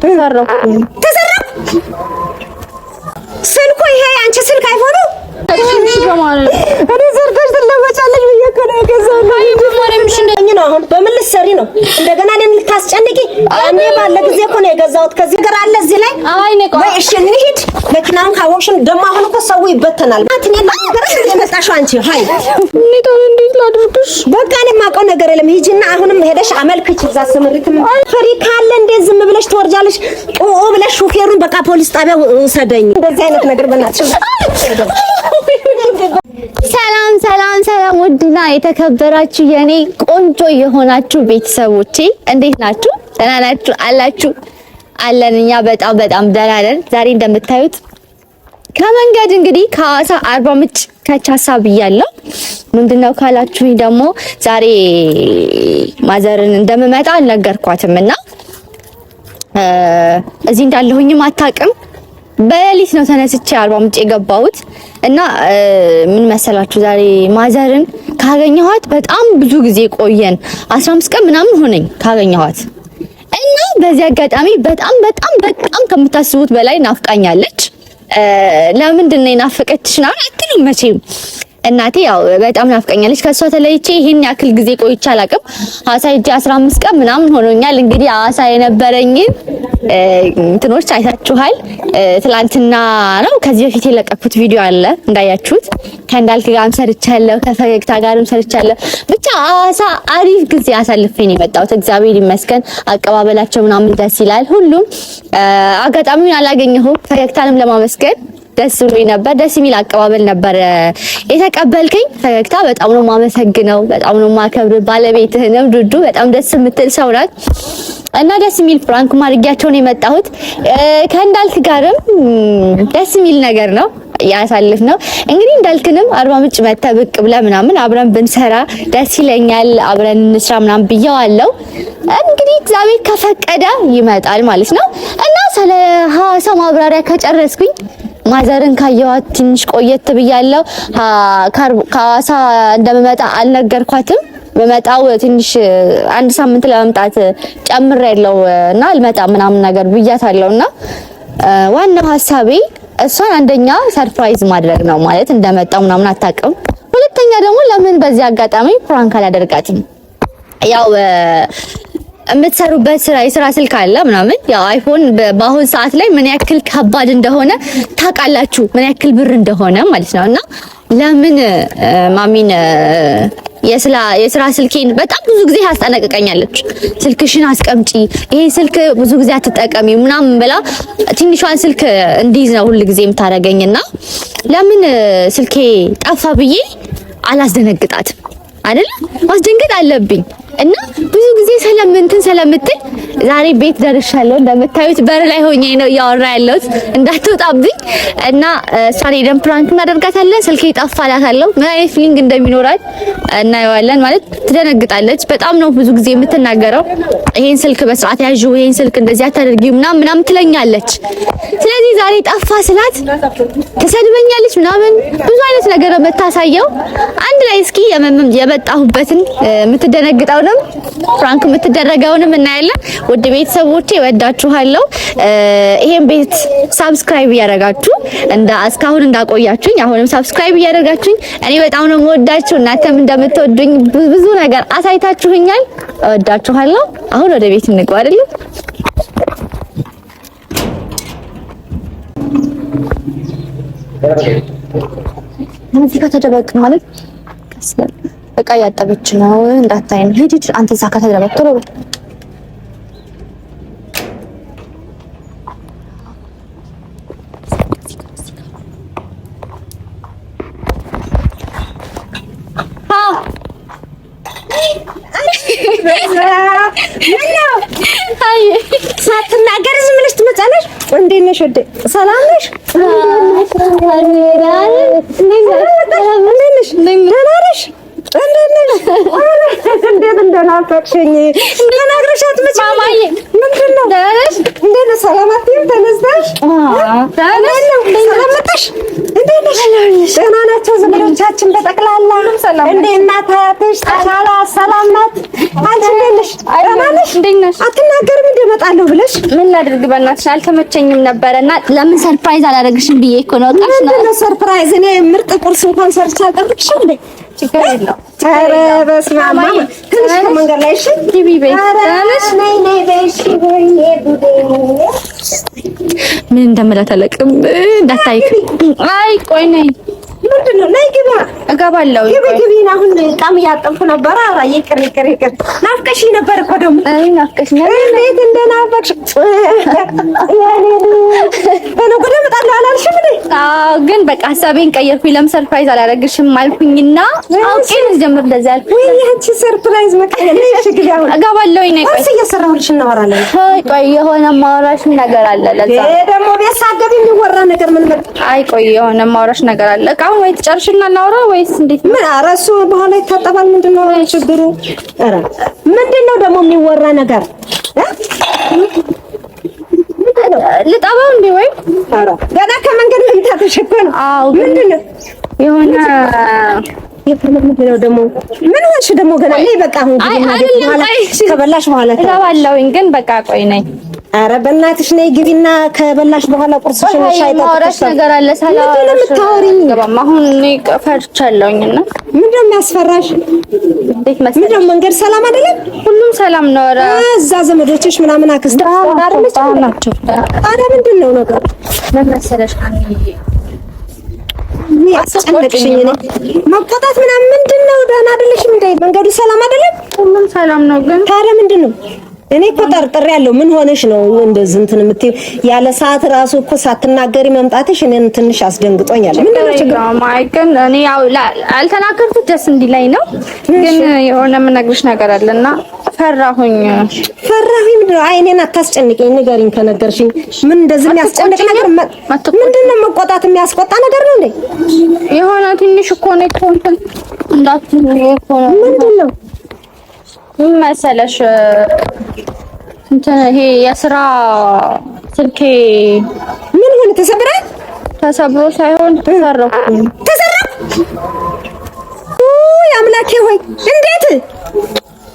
ተሰረኩ ስልኩ ይሄ አንቺ ስልክ አይፎን ነው እኔ ዘርጋሽ ትለወጫለሽ ብዬሽ እኮ ነው የገዛሁት። አይ ማርያምሽ እንደኝ ነው አሁን በምን ልትሰሪ ነው እንደገና እኔን ልታስጨንቂ? እኔ ባለ ጊዜ እኮ ነው የገዛሁት። ከዚህ ጋር አለ እዚህ ላይ አይ ነኝ ወይ እሺ እንሂድ። መኪናውን ካወቅሽም ደግሞ አሁን እኮ ሰው ይበተናል። አትኔ ነገር እንደመጣሽው አንቺ ሃይ እንዴት ላድርግሽ? በቃ እኔ የማውቀው ነገር የለም። ሂጂና አሁንም ሄደሽ አመልክች እዛ ስምሪትም ፈሪ ካለ እንዴት ዝም ብለሽ ትወርጃለሽ? ኦኦ ብለሽ ሹፌሩን በቃ ፖሊስ ጣቢያ ውሰደኝ። እንደዚህ አይነት ነገር በእናትሽ ሰላም ሰላም ሰላም ውድና የተከበራችሁ የኔ ቆንጆ የሆናችሁ ቤተሰቦቼ እንዴት ናችሁ? ደህና ናችሁ አላችሁ? አለን እኛ በጣም ደህና ነን። ዛሬ እንደምታዩት ከመንገድ እንግዲህ ከሐዋሳ አርባ ምንጭ ከቻሳ ብያለሁ። ምንድነው ካላችሁኝ ደግሞ ዛሬ ማዘርን እንደምመጣ አልነገርኳትምና እዚህ እንዳለሁኝም አታውቅም። በሌሊት ነው ተነስቼ አርባ ምንጭ የገባሁት እና ምን መሰላችሁ ዛሬ ማዘርን ካገኘኋት በጣም ብዙ ጊዜ ቆየን። 15 ቀን ምናምን ሆነኝ ካገኘኋት እና በዚህ አጋጣሚ በጣም ከምታስቡት በላይ ናፍቃኛለች። ለምንድን ነው ናፈቀችሽ ነው አትሉም መቼም። እናቴ ያው በጣም ናፍቀኛለች። ከሷ ተለይቼ ይሄን ያክል ጊዜ ቆይቼ አላውቅም። ሐዋሳ ሄጄ 15 ቀን ምናምን ሆኖኛል። እንግዲህ ሐዋሳ የነበረኝን እንትኖች አይታችኋል። ትላንትና ነው ከዚህ በፊት የለቀኩት ቪዲዮ አለ እንዳያችሁት። ከእንዳልክ ጋርም ሰርቻለሁ፣ ከፈገግታ ጋርም ሰርቻለሁ። ብቻ ሐዋሳ አሪፍ ጊዜ አሳልፌ ነው የመጣሁት። እግዚአብሔር ይመስገን። አቀባበላቸው ምናምን ደስ ይላል። ሁሉም አጋጣሚውን አላገኘሁም። ፈገግታንም ለማመስገን ደስ ብሎኝ ነበር። ደስ የሚል አቀባበል ነበር የተቀበልከኝ። ፈገግታ በጣም ነው የማመሰግነው። በጣም ነው የማከብር። ባለቤትህንም ዱዱ በጣም ደስ የምትል ሰው ናት እና ደስ የሚል ፍራንክ ማድረጊያቸው ነው የመጣሁት። ከእንዳልክ ጋርም ደስ የሚል ነገር ነው ያሳልፍ ነው። እንግዲህ እንዳልክንም አርባ ምንጭ መተህ ብቅ ብለህ ምናምን አብረን ብንሰራ ደስ ይለኛል። አብረን እንስራ ምናምን ብየዋለሁ። እንግዲህ እግዚአብሔር ከፈቀደ ይመጣል ማለት ነው እና ስለ ሐዋሳ ማብራሪያ ከጨረስኩኝ ማዘርን ካየኋት ትንሽ ቆየት ብያለሁ። ከሐዋሳ እንደምመጣ አልነገርኳትም። በመጣው ትንሽ አንድ ሳምንት ለመምጣት ጨምሬያለሁ እና አልመጣም ምናምን ነገር ብያታለሁና ዋናው ሐሳቤ እሷን አንደኛ ሰርፕራይዝ ማድረግ ነው ማለት እንደመጣው ምናምን አታውቅም። ሁለተኛ ደግሞ ለምን በዚህ አጋጣሚ ፕራንክ አላደርጋትም? ያው የምትሰሩበት የስራ ስልክ አለ ምናምን ያው አይፎን በአሁን ሰዓት ላይ ምን ያክል ከባድ እንደሆነ ታውቃላችሁ፣ ምን ያክል ብር እንደሆነ ማለት ነውና ለምን ማሚን የስራ ስልኬን በጣም ብዙ ጊዜ አስጠነቅቀኛለች። ስልክሽን አስቀምጪ፣ ይሄ ስልክ ብዙ ጊዜ አትጠቀሚ ምናምን ብላ ትንሿን ስልክ እንዲይዝ ነው ሁሉ ጊዜ የምታደርገኝና ለምን ስልኬ ጠፋ ብዬ አላስደነግጣትም አይደል? ማስደንገጥ አለብኝ እና ብዙ ጊዜ ስለምትል ዛሬ ቤት ደርሻለሁ። እንደምታዩት በር ላይ ሆኜ ነው እያወራ ያለሁት እንዳትወጣብኝ እና እሷን ሄደን ፕራንክ እናደርጋታለን። ስልኬ ጠፋላታለሁ። ምን አይነት ፊሊንግ እንደሚኖራት እናየዋለን። ማለት ትደነግጣለች። በጣም ነው ብዙ ጊዜ የምትናገረው። ይሄን ስልክ በስርዓት ያዥው፣ ይሄን ስልክ እንደዚህ አታደርጊው ምናምን ትለኛለች። ስለዚህ ዛሬ ጠፋ ስላት ተሰድበኛለች ምናምን ብዙ አይነት ነገር የምታሳየው። አንድ ላይ እስኪ የመጣሁበትን የምትደነግጠውንም ፍራንክ የምትደረገውንም እናያለን። ውድ ቤተሰቦቼ ወዳችኋለሁ። ይሄን ቤት ሳብስክራይብ እያደረጋችሁ እስካሁን እንዳቆያችሁኝ አሁንም ሳብስክራይብ እያደረጋችሁኝ እኔ በጣም ነው የምወዳችሁ። እናንተም እንደምትወዱኝ ብዙ ነገር አሳይታችሁኛል። ወዳችኋለሁ። አሁን ወደ ቤት እንግባ አይደል? እዚህ ጋር ተደበቅ ማለት በቃ ያጠበች ነው እንዳታይ ነው። ሂድ አንተ እዛ ጋር ተደበቅ ቶሎ በል። አይ ሳትናገር ዝም ብለሽ ትመጫለሽ። እንዴት ነሽ? ወደ ሰላም ነሽ? እንዴት እንደናፈቅሽኝ እንደናግረሽ አትመጪም። ማማዬ ምንድን ነው? ደህና ነሽ? እንዴት ነሽ? ሰላም አትይም? ተነስተሽ ሰላም መጣሽ? እንዴት ነሽ? ደህና ናቸው ዘመዶቻችን በጠቅላላ? እንደ እናት አያትሽ ተሻላ ሰላም ናት? አንቺ እንዴት ነሽ? ደህና ነሽ? አትናገርም እንደ እመጣለሁ ብለሽ? ምን ላድርግ በእናትሽ አልተመቸኝም ነበርና ለምን ሰርፕራይዝ አላደርግሽም ብዬ እኮ ነው። ምንድን ነው ሰርፕራይዝ? እኔ ምርጥ ቁርስ እንኳን ሰርቼ አልጠብቅሽም እንዴ? ችግር የለውም። ኧረ በስመ አብ ትንሽ ከመንገድ ላይ እሺ ግቢ በይ። ነይ በይ እሺ። ወይኔ ጉዴ ምን እንደምላት አላውቅም። እንዳታይክ። አይ ቆይ ነይ። ምንድን ነው? ነይ ግባ። እገባለሁ። ግቢ። አሁን በጣም እያጠብኩ ነበር። ኧረ ይቅር። ናፍቀሽኝ ነበር እኮ ደግሞ። አይ ናፍቀሽኝ ነበር። እንዴት እንደናፈቅሽ በነገ እመጣለሁ አላልሽም እንዴ? አዎ፣ ግን በቃ ሀሳቤን ቀየርኩኝ። ለምን ሰርፕራይዝ አላደርግሽም አልኩኝና አውቄ ልጀምር እንደዛ አልኩኝ። ወይ አንቺ ሰርፕራይዝ መቀየር ነይ። እሺ ግቢ። አሁን እገባለሁ። ነይ ቆይ። እየሰራሁልሽ እናወራለን። ቆይ የሆነ ማውራሽ ነገር አለ። ለዛ ደግሞ ቢያሳደብ የሚወራ ነገር ምን መጣ? አይ ቆይ የሆነ ማውራሽ ነገር አለ። አሁን ወይ ትጨርሽና እናውራ ወይስ እንዴት? ምን ኧረ እሱ በኋላ ይታጠባል። ምንድነው ችግሩ? ኧረ ምንድነው ደግሞ የሚወራ ነገር? ልጠባው እንዴ? ወይ ኧረ ገና ከመንገድ መምጣትሽ እኮ ነው። አዎ ምንድነው የሆነ ምንድነው ደግሞ? ምን ሆንሽ ደግሞ? ገና ነይ በቃ አሁን ከበላሽ በኋላ እገባለሁኝ። ግን በቃ ቆይ ነይ። ኧረ በእናትሽ ነይ ግቢና ከበላሽ በኋላ ቁርስሽን ሻይ ማውራሽ ነገር አለ። ሰላም የምታወሪኝ? አሁን እኔ ፈርቻለሁኝና ምንድነው የሚያስፈራሽ? እንዴት መሰለሽ ምንድነው መንገድ ሰላም አይደለም? ሁሉም ሰላም ነው። ኧረ እዛ ዘመዶችሽ ምናምን አክስት ናቸው። ኧረ ምንድነው ነገር? ምን መሰለሽ አስጨነቅሽኝ። እኔ መቆጣት ምናምን ምንድነው? ደህና አይደለሽም እንዴ? መንገዱ ሰላም አይደለም? ሁሉም ሰላም ነው። ግን ታዲያ ምንድነው? እኔ እኮ ጠርጥሬያለሁ። ምን ሆነሽ ነው እንደዚህ እንትን የምትይው? ያለ ሰዓት ራሱ እኮ ሳትናገሪ መምጣትሽ እኔን ትንሽ አስደንግጦኛል። ምንድነው ችግር? ማይከን እኔ ያው አልተናገርኩት ደስ እንዲላይ ነው። ግን የሆነ የምነግርሽ ነገር አለና ፈራሁኝ። ምንድነው? አይ እኔን አታስጨንቂኝ፣ ንገሪኝ ከነገርሽኝ። ምን እንደዚህ የሚያስጨንቅ ነገር ምንድነው? መቆጣት የሚያስቆጣ ነገር ነው እንዴ? የሆነ ትንሽ እኮ ነው እንትን እንዳትሉ እኮ ነው። ምንድነው መሰለሽ እንትን ይሄ የስራ ስልኬ ምን ሆነ? ተሰብሮ ሳይሆን ተሰረኩ። ኦይ አምላኬ ሆይ! እንዴት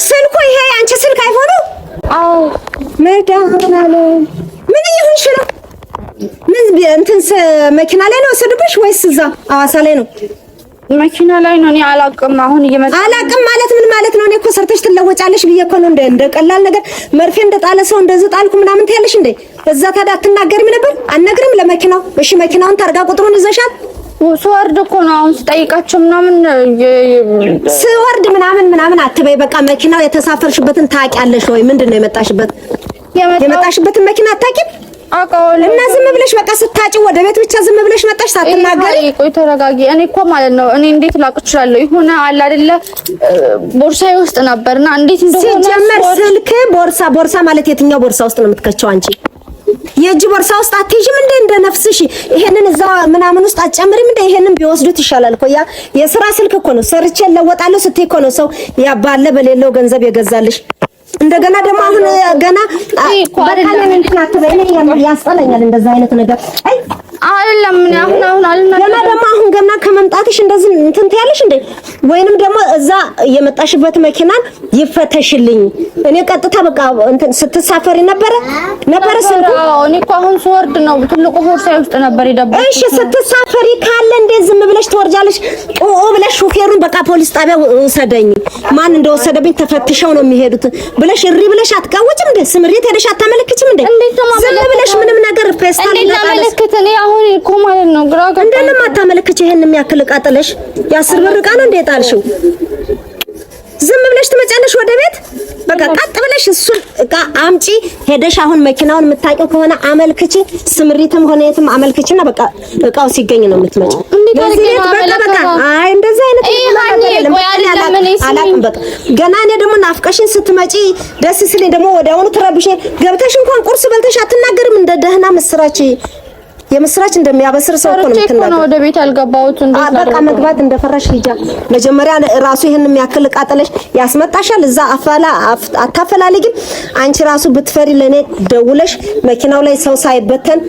ስልኩ? ይሄ አንቺ ስልክ አይፎን ነው? አዎ። መድኃኒዓለም ምን እየሆንሽ ነው? ምን እንትን መኪና ላይ ነው ወሰዱብሽ ወይስ እዛ ሐዋሳ ላይ ነው? መኪና ላይ ነው። እኔ አላውቅም። አሁን እየመጣ አላውቅም ማለት ምን ማለት ነው? እኔ እኮ ሰርተሽ ትለወጫለሽ ብዬ እኮ ነው። እንደ ቀላል ነገር መርፌ እንደጣለ ሰው እንደዚህ ጣልኩ ምናምን ትያለሽ እንዴ? እዛ ታዲያ አትናገሪም ነበር? አትነግሪም ለመኪናው? እሺ መኪናውን ታርጋ ቁጥሩን ይዘሻል? ስወርድ እኮ ነው አሁን ስጠይቃቸው ምናምን ስወርድ ምናምን አትበይ። በቃ መኪናው የተሳፈርሽበትን ታውቂያለሽ ወይ? ምንድነው የመጣሽበትን መኪና አታውቂም? አውቀዋለሁ። እና ዝም ብለሽ በቃ ስታጭ ወደ ቤት ብቻ ዝም ብለሽ መጣሽ ሳትናገሪ? ቆይ ተረጋጊ። እኔ እኮ ማለት ነው እኔ እንዴት ላውቅ እችላለሁ? ይሁን አለ አይደለ ቦርሳዬ ውስጥ ነበርና እንዴት እንደሆነ ሲጀመር ስልክ ቦርሳ ማለት የትኛው ቦርሳ ውስጥ ነው የምትከቸው አንቺ? የእጅ ቦርሳ ውስጥ አትይዥም እንደ ነፍስሽ? ይሄንን እዛ ምናምን ውስጥ አትጨምሪም እንደ? ይሄንን ቢወስዱት ይሻላል እኮ። ያ የስራ ስልክ እኮ ነው። ሰርቼ ለወጣለሁ ስትይ እኮ ነው ሰው ያባለ በሌለው ገንዘብ የገዛልሽ። እንደገና ደግሞ አሁን ገና በቃለን እንትን አትበይ። ያስጠላኛል እንደዛ አይነት ነገር። አይ አይደለም ምን አሁን ገና ደግሞ አሁን ገና ከመምጣትሽ እንደዚህ እንትን ትያለሽ እንዴ? ወይንም ደግሞ እዛ የመጣሽበት መኪናን ይፈተሽልኝ። እኔ ቀጥታ በቃ እንትን ስትሳፈሪ ነበረ ስልኩ። እኔ እኮ አሁን ስወርድ ነው ትልቁ ቦርሳዬ ውስጥ ነበር የደበኩት። እሺ ስትሳፈሪ ካለ እንዴ ዝም ብለሽ ትወርጃለሽ? ብለሽ ሹፌሩን በቃ ፖሊስ ጣቢያ ውሰደኝ፣ ማን እንደወሰደብኝ ተፈትሸው ነው የሚሄዱት ብለሽ እሪ ብለሽ አትቃወጭም እንዴ? ስምሪት ሄደሽ አታመለክችም እንዴ? ዝም ብለሽ ምንም ነገር ፌስታል እኔ አሁን እኮ ማለት ነው ግራ ገባ። እንደለም አታመለክች። ይሄን የሚያክል ዕቃ ጥለሽ የ10 ብር ዕቃ ነው እንዴ ጣልሽው? ዝም ብለሽ ትመጫለሽ ወደ ቤት። በቃ ቀጥ ብለሽ እሱን ዕቃ አምጪ ሄደሽ አሁን መኪናውን የምታውቂው ከሆነ አመልክቺ፣ ስምሪትም ሆነ የትም አመልክቺና በቃ ዕቃው ሲገኝ ነው የምትመጪው። በቃ አይ እንደዛ አይነት አላውቅም። በቃ ገና እኔ ደግሞ ናፍቀሽን ስትመጪ ደስ ሲለኝ ደግሞ ወዲያውኑ ትረብሽ። ገብተሽ እንኳን ቁርስ በልተሽ አትናገርም እንደ ደህና ምስራች የምስራች እንደሚያበስር ሰው እኮ ነው የምትናገረው። ወደ ቤት ያልገባሁት እንዴት በቃ መግባት እንደፈራሽ ሂጃ። መጀመሪያ ራሱ ይሄን የሚያክል ቃጠለሽ ያስመጣሻል። እዛ አታፈላልጊም። አንቺ ራሱ ብትፈሪ ለኔ ደውለሽ መኪናው ላይ ሰው ሳይበተን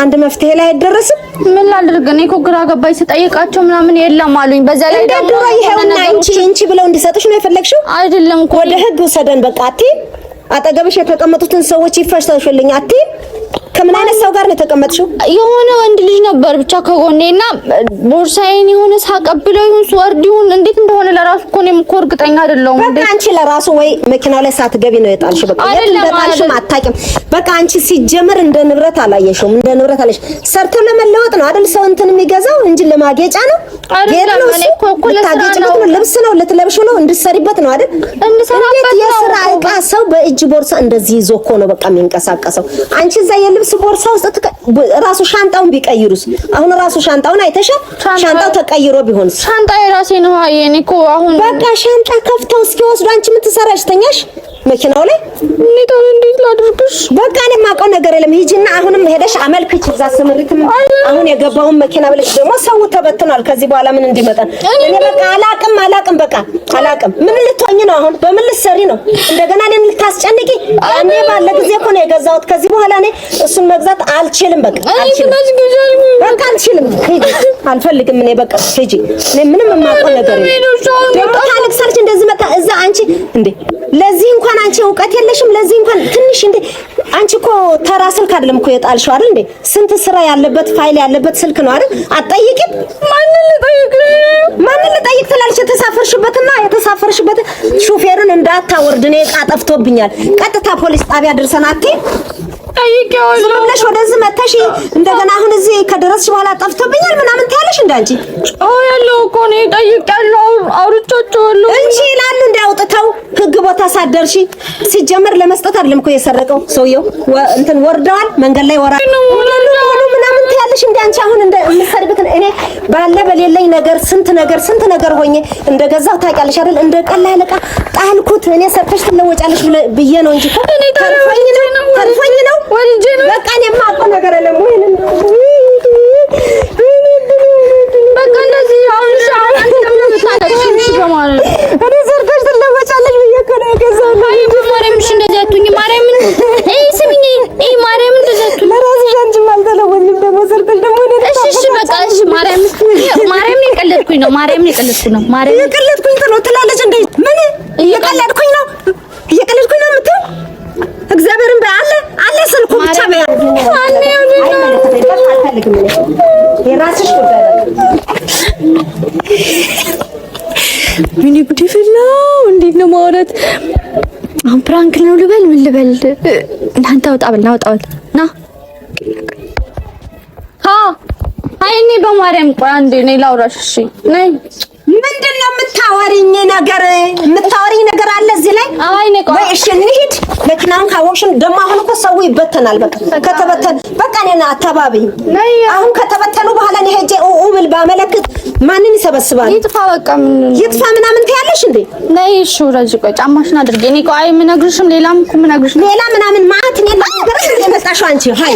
አንድ መፍትሄ ላይ አይደረስም። ምን ላድርግ? እኔ እኮ ግራ ገባኝ። ስጠይቃቸው ምናምን የለም አሉኝ። በዛ ላይ ደግሞ ይሄውና እንቺ ብለው እንዲሰጥሽ ነው የፈለግሽው አይደለም እኮ። ወደ ህግ ውሰደን በቃ። አጠገብሽ የተቀመጡትን ሰዎች ይፈሽታሽልኝ አቲ ከምን አይነት ሰው ጋር ነው የተቀመጥሽው? የሆነ ወንድ ልጅ ነበር ብቻ ከጎኔና ቦርሳዬን የሆነ ሳቀብለው ይሁን ስወርድ ይሁን እንዴት እንደሆነ ለራሱ እኮ እኔም እኮ እርግጠኛ አይደለሁም። በቃ አንቺ ለራሱ ወይ መኪናው ላይ ሳትገቢ ነው የጣልሽ። በቃ እንደጣልሽም አታውቂም። በቃ አንቺ ሲጀመር እንደ ንብረት አላየሽውም። እንደ ንብረት አለሽ። ሰርተው ለመለወጥ ነው አይደል ሰው እንትን የሚገዛው እንጂ ለማጌጫ ነው አይደል? እኔ እኮ ለታጌጭበት ልብስ ነው ልትለብሹ ነው እንድትሰሪበት ነው አይደል? እንድሰራበት የስራ ዕቃ ሰው በእጅ ቦርሳ እንደዚህ ይዞ እኮ ነው በቃ የሚንቀሳቀሰው። አንቺ እዛ የልብስ ቦርሳ ውስጥ ራሱ ሻንጣውን ቢቀይሩስ? አሁን ራሱ ሻንጣውን አይተሻል? ሻንጣው ተቀይሮ ቢሆንስ? ሻንጣ የራሴ ነው። እኔ እኮ አሁን በቃ ሻንጣ ከፍተው እስኪወስዱ አንቺ ምን ትሰራሽ? ተኛሽ መኪናው ላይ እንዴት ላድርግሽ? በቃ እኔ የማውቀው ነገር የለም። ሂጂና አሁንም ሄደሽ አመልክች እዛ ስምሪትም አሁን የገባውን መኪና ብለሽ ደግሞ ሰው ተበትኗል። ከዚህ በኋላ ምን እንዲመጣ እኔ በቃ አላቅም በቃ አላቅም። ምን ልትሆኚ ነው አሁን? በምን ልትሰሪ ነው እንደገና እኔን ልታስጨንቂ? እኔ ባለ ጊዜ እኮ ነው የገዛሁት። ከዚህ በኋላ እኔ እሱን መግዛት አልችልም። በቃ አልችልም። ሂጂ አልፈልግም። እኔ በቃ ሂጂ። እኔ ምንም የማውቀው ነገር የለም። ደግሞ ታለቅሳለች እንደዚህ መጣ እዛ አንቺ እንዴ ለዚህ እንኳን አንቺ እውቀት የለሽም። ለዚህ እንኳን ትንሽ እንዴ አንቺ እኮ ተራ ስልክ አይደለም እኮ የጣልሽው አይደል እንዴ? ስንት ስራ ያለበት ፋይል ያለበት ስልክ ነው አይደል? አትጠይቂም? ማንን ልጠይቅ ትላለች? የተሳፈርሽበት ሹፌርን እንዳታወርድ ነው ዕቃ ጠፍቶብኛል። ቀጥታ ፖሊስ ጣቢያ ድርሰን አትይ ጠይቂው ብለሽ ወደዚህ መተሽ እንደገና አሁን እዚህ ከደረስሽ በኋላ ጠፍቶብኛል ምናምን ታያለሽ እንዳንቺ ያለው እኮ ነው ጠይቂያለሁ። አውርቻቸዋለሁ እንጂ ይላሉ እንዳውጥተው ህግ ቦታ ሳደርሺ ሲጀመር ለመስጠት አይደለም እኮ የሰረቀው ሰውየው እንትን ወርደዋል መንገድ ላይ ወራ ምናምን ታያለሽ እንዳንቺ አሁን እንደምትሰርበት እኔ ባለ በሌለኝ ነገር ስንት ነገር ሆኜ እንደገዛው ታውቂያለሽ አይደል? እንደ ቀላል ዕቃ ጣልኩት እኔ ሰርተሽ ትለወጫለሽ ብዬ ነው እንጂ እኔ ተርፎኝ ነው ወልጄ ነው በቃ እኔ የማውቀው ነገር የለም። በቃ እንደዚህ አሁን አንተ ለምን ታለቅሽ? በማለት እኔ ሰርተሽ ትለወጫለሽ ብዬ እኮ ነው የገዛሁት። አይ ማርያምሽ እንደዚህ አትሁኝ። ማርያምን ስሚኝ ማርያምን እንደዚህ አትሁኝ። ለራስሽ አንቺም አልተለወጥንም ደግሞ ሰርተሽ ደግሞ እሺ በቃ እሺ ማርያምን የቀለድኩኝ ነው። ማርያምን የቀለድኩኝ ትላለች እንዴ? ምን የቀለድኩኝ ነው የምትይው? እግዚአብሔርን በአለ አለ ስልኩ ብቻ የራስሽ ጉዳይ ምን ጉድፍላ እንዴት ነው ማውራት? አሁን ፕራንክ ነው ልበል ምን ልበል? እናንተ ወጣ በል ና አይኔ በማርያም ቆይ አንዴ ነይ ላውራሽ። እሺ ነይ ምንድነው የምታወሪኝ ነገር አለ እዚህ ላይ? አይ ነይ ቆይ እሺ እንሂድ። መኪናውን ካወቅሽን ደግሞ አሁን እኮ ሰው ይበተናል። በቃ ከተበተን በቃ እኔና አታባቢኝ። አሁን ከተበተኑ በኋላ እኔ ሄጄ ኡብል ባመለክት ማንን ይሰበስባል? ይጥፋ በቃ ይጥፋ ምናምን ትያለሽ እንዴ? ነይ እሺ ወራጅ ቆይ ጫማሽን አድርጌ እኔ ቆይ የምነግርሽም ሌላም እኮ የምነግርሽም ሌላ ምናምን ማለት ነው ነገር የመጣሽው አንቺ ሃይ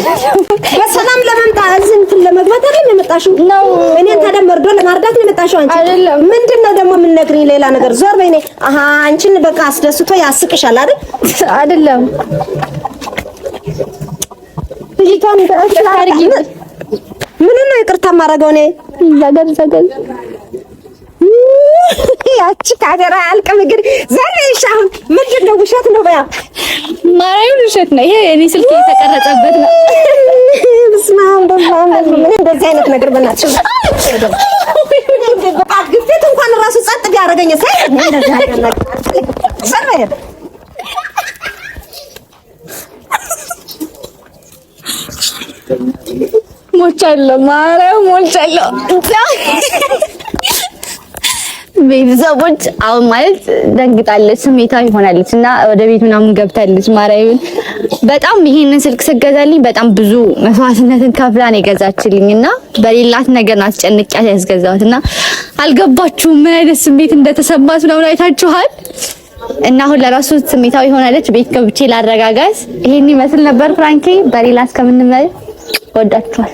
በሰላም ለመምጣት እዚህ እንትን ለመግባት አይደል የመጣሽው ነው? እኔን ታዲያ መርዶ ለማርዳት ነው የመጣሽው አንቺ? አይደለም። ምንድነው ደግሞ የምንነግሪኝ ሌላ ነገር? ዞር በይ። እኔ አንቺን በቃ አስደስቶ ያስቅሻል አይደል? አይደለም ልጅቷን ታርጊ ምን ነው ይቅርታ ማረገው እኔ ዘገል ያቺ ካደራ አልቀም እንግዲህ ዘርሽ አሁን ምንድነው? ውሸት ነው በያ ማርያም ውሸት ነው። ይሄ እኔ ስልክ የተቀረጸበት ነው። በስማም እንደዚህ አይነት ነገር በእናትሽ በቃ ግፊት እንኳን ራሱ ጸጥ ቢያደርገኝ ሳይ እንደዚህ አይነት ነገር ዘርበይ ሞቻለሁ ማርያም ሞቻለሁ። ቤተሰቦች አሁን ማለት ደንግጣለች፣ ስሜታዊ ሆናለች እና ወደ ቤት ምናምን ገብታለች። ማርያምን በጣም ይሄንን ስልክ ስገዛልኝ በጣም ብዙ መስዋዕትነትን ከፍላ ነው የገዛችልኝና በሌላት ነገር ነው አስጨንቂያት ያስገዛሁትና አልገባችሁም ምን አይነት ስሜት እንደተሰማት ነው አይታችኋል። እና አሁን ለራሱ ስሜታዊ ሆናለች። ቤት ገብቼ ላረጋጋት። ይሄን ይመስል ነበር ፍራንኬ። በሌላ እስከምንመጣ ወዳችኋል።